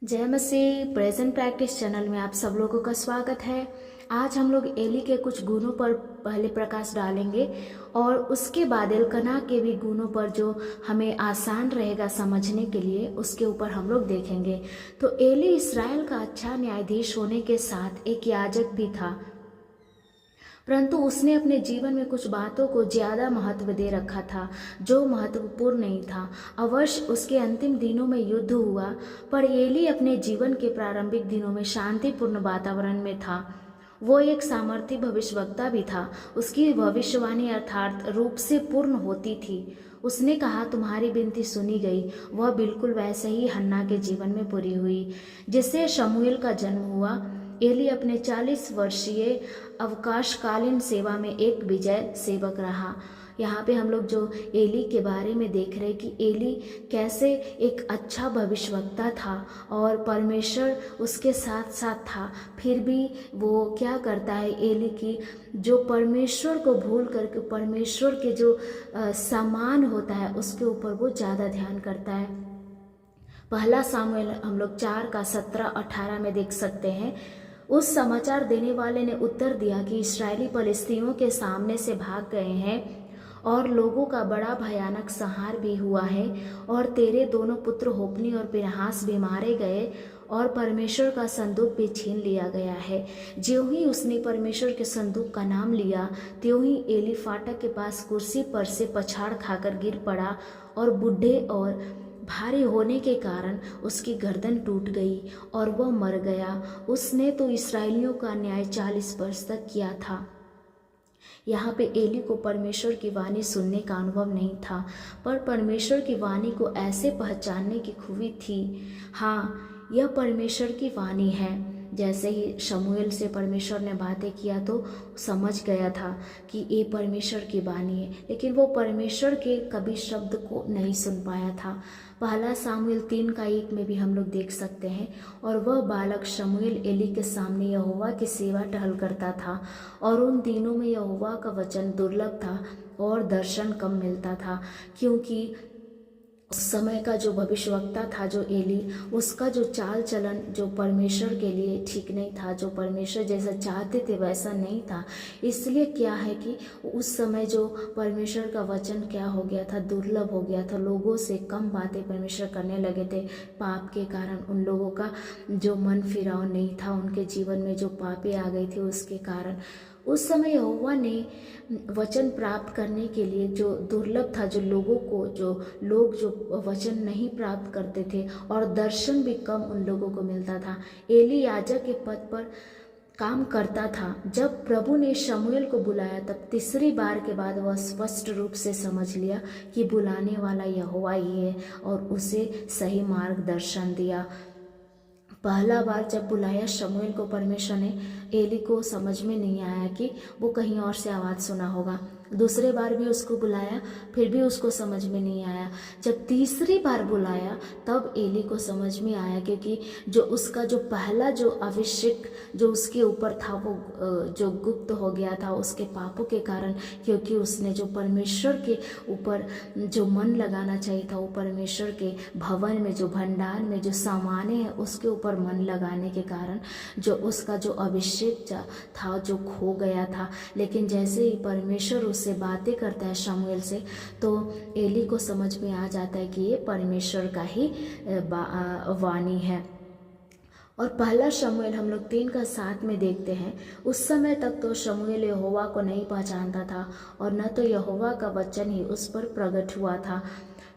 जय मसीह। Present practice channel में आप सब लोगों का स्वागत है। आज हम लोग एली के कुछ गुणों पर पहले प्रकाश डालेंगे और उसके बाद एलकना के भी गुणों पर जो हमें आसान रहेगा समझने के लिए उसके ऊपर हम लोग देखेंगे। तो एली इस्राएल का अच्छा न्यायाधीश होने के साथ एक याजक भी था, परंतु उसने अपने जीवन में कुछ बातों को ज़्यादा महत्व दे रखा था जो महत्वपूर्ण नहीं था। अवश्य उसके अंतिम दिनों में युद्ध हुआ, पर एली अपने जीवन के प्रारंभिक दिनों में शांतिपूर्ण वातावरण में था। वो एक सामर्थी भविष्यवक्ता भी था। उसकी भविष्यवाणी अर्थात रूप से पूर्ण होती थी। उसने कहा, तुम्हारी विनती सुनी गई। वह बिल्कुल वैसे ही हन्ना के जीवन में पूरी हुई जिससे शमूएल का जन्म हुआ। एली अपने 40 वर्षीय अवकाशकालीन सेवा में एक विजय सेवक रहा। यहाँ पे हम लोग जो एली के बारे में देख रहे हैं कि एली कैसे एक अच्छा भविष्यवक्ता था और परमेश्वर उसके साथ साथ था, फिर भी वो क्या करता है, एली की जो परमेश्वर को भूल करके परमेश्वर के जो सामान होता है उसके ऊपर वो ज़्यादा ध्यान करता है। पहला सामुएल हम लोग 4 का 17-18 में देख सकते हैं। उस समाचार देने वाले ने उत्तर दिया कि इस्राएली फलिस्तीनियों के सामने से भाग गए हैं और लोगों का बड़ा भयानक संहार भी हुआ है, और तेरे दोनों पुत्र होप्नी और पिनहास भी मारे गए और परमेश्वर का संदूक भी छीन लिया गया है। ज्यों ही उसने परमेश्वर के संदूक का नाम लिया, त्यों ही एली फाटक के पास कुर्सी पर से पछाड़ खाकर गिर पड़ा और बूढ़े और भारी होने के कारण उसकी गर्दन टूट गई और वह मर गया। उसने तो इस्राएलियों का न्याय 40 वर्ष तक किया था। यहाँ पे एली को परमेश्वर की वाणी सुनने का अनुभव नहीं था, पर परमेश्वर की वाणी को ऐसे पहचानने की खूबी थी। हाँ, यह परमेश्वर की वाणी है। जैसे ही शमूएल से परमेश्वर ने बातें किया तो समझ गया था कि ये परमेश्वर की वाणी है, लेकिन वो परमेश्वर के कभी शब्द को नहीं सुन पाया था। पहला सामुएल 3:1 में भी हम लोग देख सकते हैं, और वह बालक शमूएल एली के सामने यहोवा की सेवा टहल करता था, और उन दिनों में यहोवा का वचन दुर्लभ था और दर्शन कम मिलता था, क्योंकि उस समय का जो भविष्यवक्ता था जो एली, उसका जो चाल चलन जो परमेश्वर के लिए ठीक नहीं था, जो परमेश्वर जैसा चाहते थे वैसा नहीं था। इसलिए क्या है कि उस समय जो परमेश्वर का वचन क्या हो गया था, दुर्लभ हो गया था। लोगों से कम बातें परमेश्वर करने लगे थे। पाप के कारण उन लोगों का जो मन फिराव नहीं था, उनके जीवन में जो पापे आ गई थी उसके कारण उस समय यहोवा ने वचन प्राप्त करने के लिए जो दुर्लभ था, जो लोगों को जो वचन नहीं प्राप्त करते थे, और दर्शन भी कम उन लोगों को मिलता था। एली याजक के पद पर काम करता था। जब प्रभु ने शमूएल को बुलाया तब तीसरी बार के बाद वह स्पष्ट रूप से समझ लिया कि बुलाने वाला यहोवा ही है, और उसे सही मार्गदर्शन दिया। पहला बार जब बुलाया शमूएल को परमेश्वर ने, एली को समझ में नहीं आया कि वो कहीं और से आवाज़ सुना होगा। दूसरे बार भी उसको बुलाया, फिर भी उसको समझ में नहीं आया। जब तीसरी बार बुलाया तब एली को समझ में आया, क्योंकि जो उसका जो पहला जो अभिषेक जो उसके ऊपर था वो जो गुप्त हो गया था उसके पापों के कारण, क्योंकि उसने जो परमेश्वर के ऊपर जो मन लगाना चाहिए था, वो परमेश्वर के भवन में जो भंडार में जो सामाने हैं उसके ऊपर मन लगाने के कारण जो उसका जो अभिषेक था जो खो गया था। लेकिन जैसे ही परमेश्वर उससे बातें करता है शमूएल से, तो एली को समझ में आ जाता है कि ये परमेश्वर का ही वाणी है। और पहला शमूएल हम लोग 3:7 में देखते हैं, उस समय तक तो शमूएल यहोवा को नहीं पहचानता था और न तो यहोवा का वचन ही उस पर प्रकट हुआ था।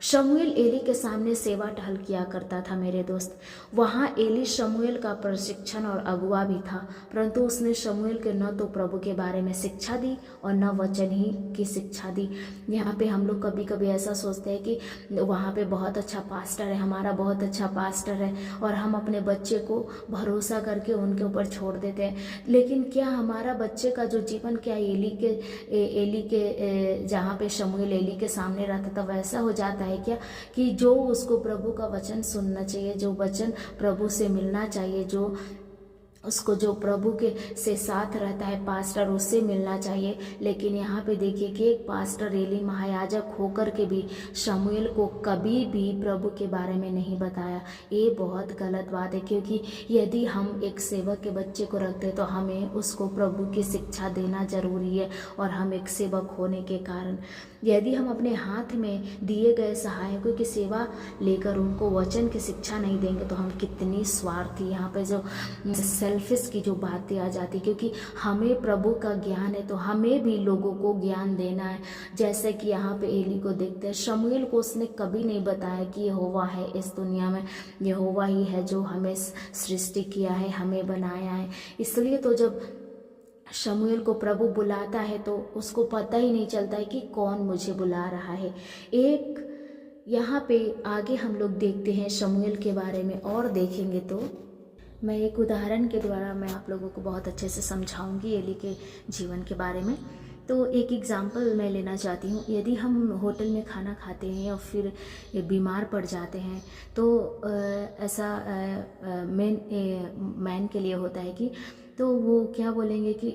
शमूएल एली के सामने सेवा टहल किया करता था मेरे दोस्त। वहाँ एली शमूएल का प्रशिक्षण और अगुवा भी था, परंतु उसने शमूएल के न तो प्रभु के बारे में शिक्षा दी और न वचन ही की शिक्षा दी। यहाँ पे हम लोग कभी कभी ऐसा सोचते हैं कि वहाँ पे बहुत अच्छा पास्टर है, हमारा बहुत अच्छा पास्टर है, और हम अपने बच्चे को भरोसा करके उनके ऊपर छोड़ देते हैं। लेकिन क्या हमारा बच्चे का जो जीवन क्या एली के जहाँ पे शमूएल एली के सामने रहता था वैसा हो जाता है क्या, कि जो उसको प्रभु का वचन सुनना चाहिए, जो वचन प्रभु से मिलना चाहिए, जो उसको जो प्रभु के से साथ रहता है पास्टर, उससे मिलना चाहिए। लेकिन यहाँ पे देखिए कि एक पास्टर एली महायाजक होकर के भी शमूएल को कभी भी प्रभु के बारे में नहीं बताया। ये बहुत गलत बात है, क्योंकि यदि हम एक सेवक के बच्चे को रखते हैं तो हमें उसको प्रभु की शिक्षा देना जरूरी है। और हम एक सेवक होने के कारण यदि हम अपने हाथ में दिए गए सहायकों की सेवा लेकर उनको वचन की शिक्षा नहीं देंगे तो हम कितनी स्वार्थी, यहाँ पे जो सेल्फिश की जो बातें आ जाती, क्योंकि हमें प्रभु का ज्ञान है तो हमें भी लोगों को ज्ञान देना है। जैसे कि यहाँ पे एली को देखते हैं, शमूएल को उसने कभी नहीं बताया कि यहोवा है इस दुनिया में, यहोवा ही है जो हमें सृष्टि किया है, हमें बनाया है। इसलिए तो जब शमूएल को प्रभु बुलाता है तो उसको पता ही नहीं चलता है कि कौन मुझे बुला रहा है। एक यहाँ पे आगे हम लोग देखते हैं शमूएल के बारे में और देखेंगे तो मैं एक उदाहरण के द्वारा मैं आप लोगों को बहुत अच्छे से समझाऊंगी एली के जीवन के बारे में। तो एक एग्जाम्पल मैं लेना चाहती हूँ। यदि हम होटल में खाना खाते हैं और फिर बीमार पड़ जाते हैं तो ऐसा मैन के लिए होता है कि तो वो क्या बोलेंगे कि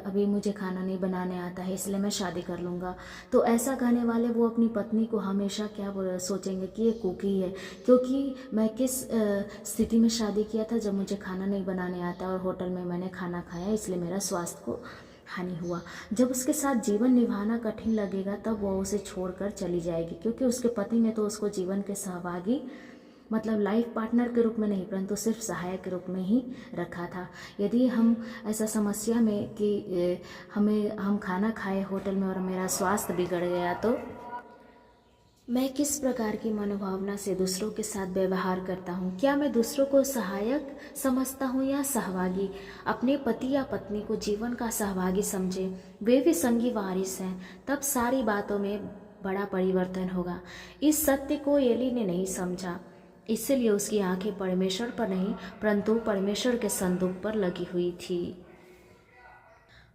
अभी मुझे खाना नहीं बनाने आता है इसलिए मैं शादी कर लूँगा। तो ऐसा कहने वाले वो अपनी पत्नी को हमेशा क्या सोचेंगे कि ये कुकी है, क्योंकि मैं किस स्थिति में शादी किया था जब मुझे खाना नहीं बनाने आता और होटल में मैंने खाना खाया, इसलिए मेरा स्वास्थ्य को हानि हुआ। जब उसके साथ जीवन निभाना कठिन लगेगा तब वो उसे छोड़कर चली जाएगी, क्योंकि उसके पति ने तो उसको जीवन के सहभागी मतलब लाइफ पार्टनर के रूप में नहीं परंतु सिर्फ सहायक के रूप में ही रखा था। यदि हम ऐसा समस्या में कि हम खाना खाए होटल में और मेरा स्वास्थ्य बिगड़ गया तो मैं किस प्रकार की मनोभावना से दूसरों के साथ व्यवहार करता हूँ? क्या मैं दूसरों को सहायक समझता हूँ या सहभागी? अपने पति या पत्नी को जीवन का सहभागी समझे, वे भी संगी वारिस हैं, तब सारी बातों में बड़ा परिवर्तन होगा। इस सत्य को एली ने नहीं समझा, इसलिए उसकी आंखें परमेश्वर पर नहीं परंतु परमेश्वर के संदूक पर लगी हुई थी।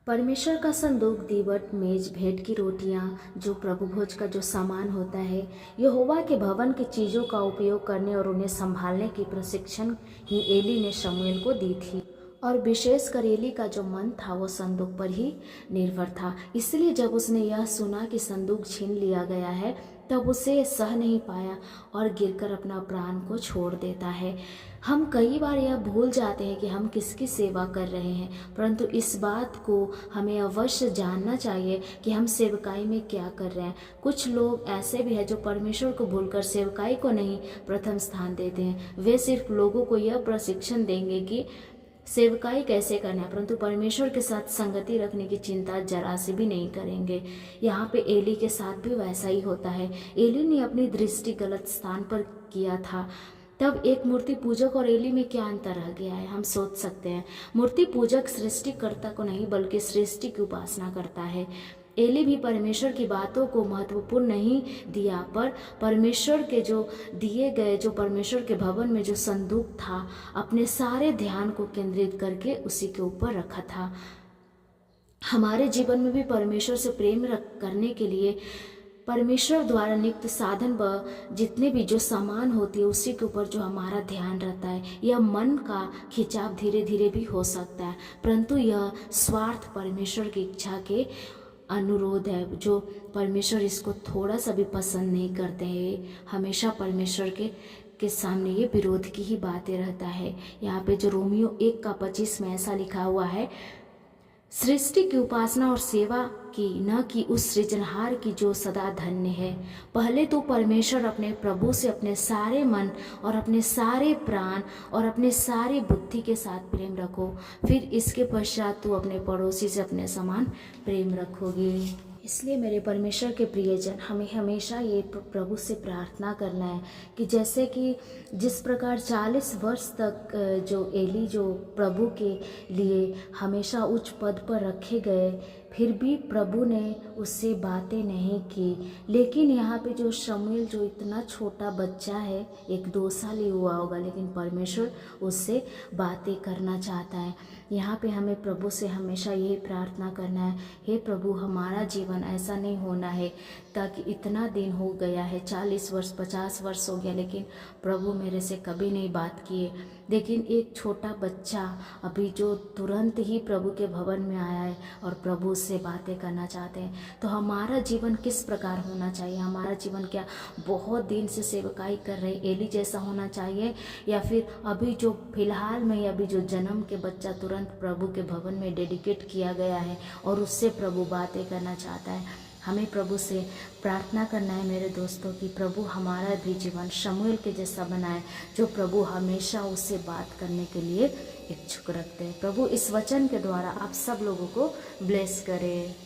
परमेश्वर का संदूक, दीवट, मेज, भेंट की रोटियां, जो प्रभु भोज का जो सामान होता है, यहोवा के भवन की चीज़ों का उपयोग करने और उन्हें संभालने की प्रशिक्षण ही एली ने शमूएल को दी थी। और विशेषकर एली का जो मन था वो संदूक पर ही निर्भर था। इसलिए जब उसने यह सुना कि संदूक छीन लिया गया है तब उसे सह नहीं पाया और गिरकर अपना प्राण को छोड़ देता है। हम कई बार यह भूल जाते हैं कि हम किसकी सेवा कर रहे हैं, परंतु इस बात को हमें अवश्य जानना चाहिए कि हम सेवकाई में क्या कर रहे हैं। कुछ लोग ऐसे भी हैं जो परमेश्वर को भूलकर सेवकाई को नहीं प्रथम स्थान देते हैं। वे सिर्फ लोगों को यह प्रशिक्षण देंगे कि सेवकाई कैसे करना है, परंतु परमेश्वर के साथ संगति रखने की चिंता जरा से भी नहीं करेंगे। यहाँ पे एली के साथ भी वैसा ही होता है। एली ने अपनी दृष्टि गलत स्थान पर किया था। तब एक मूर्ति पूजक और एली में क्या अंतर रह गया है, हम सोच सकते हैं। मूर्ति पूजक सृष्टिकर्ता को नहीं बल्कि सृष्टि की उपासना करता है। एली भी परमेश्वर की बातों को महत्वपूर्ण नहीं दिया, पर परमेश्वर के जो दिए गए जो परमेश्वर के भवन में जो संदूक था अपने सारे ध्यान को केंद्रित करके उसी के ऊपर रखा था। हमारे जीवन में भी परमेश्वर से प्रेम करने के लिए परमेश्वर द्वारा नियुक्त साधन व जितने भी जो सामान होती है उसी के ऊपर जो हमारा ध्यान रहता है। यह मन का खिंचाव धीरे धीरे भी हो सकता है, परंतु यह स्वार्थ परमेश्वर की इच्छा के अनुरोध है, जो परमेश्वर इसको थोड़ा सा भी पसंद नहीं करते हैं। हमेशा परमेश्वर के सामने ये विरोध की ही बातें रहता है। यहाँ पे जो रोमियो 1:25 में ऐसा लिखा हुआ है, सृष्टि की उपासना और सेवा की, न कि उस सृजनहार की जो सदा धन्य है। पहले तो परमेश्वर अपने प्रभु से अपने सारे मन और अपने सारे प्राण और अपने सारे बुद्धि के साथ प्रेम रखो, फिर इसके पश्चात तू अपने पड़ोसी से अपने समान प्रेम रखोगे। इसलिए मेरे परमेश्वर के प्रियजन, हमें हमेशा ये प्रभु से प्रार्थना करना है कि जैसे कि जिस प्रकार 40 वर्ष तक जो एली जो प्रभु के लिए हमेशा उच्च पद पर रखे गए, फिर भी प्रभु ने उससे बातें नहीं की। लेकिन यहाँ पे जो शमूएल जो इतना छोटा बच्चा है, 1-2 साल ही हुआ होगा, लेकिन परमेश्वर उससे बातें करना चाहता है। यहाँ पे हमें प्रभु से हमेशा यही प्रार्थना करना है, हे प्रभु हमारा जीवन ऐसा नहीं होना है ताकि इतना दिन हो गया है, 40 वर्ष 50 वर्ष हो गया, लेकिन प्रभु मेरे से कभी नहीं बात किए। लेकिन एक छोटा बच्चा अभी जो तुरंत ही प्रभु के भवन में आया है और प्रभु से बातें करना चाहते हैं, तो हमारा जीवन किस प्रकार होना चाहिए? हमारा जीवन क्या बहुत दिन से सेवकाई कर रहे एली जैसा होना चाहिए, या फिर अभी जो फिलहाल में अभी जो जन्म के बच्चा तुरंत प्रभु के भवन में डेडिकेट किया गया है और उससे प्रभु बातें करना चाहता है? हमें प्रभु से प्रार्थना करना है मेरे दोस्तों कि प्रभु हमारा भी जीवन शमूएल के जैसा बनाए, जो प्रभु हमेशा उससे बात करने के लिए इच्छुक रखते हैं। प्रभु इस वचन के द्वारा आप सब लोगों को ब्लेस करे।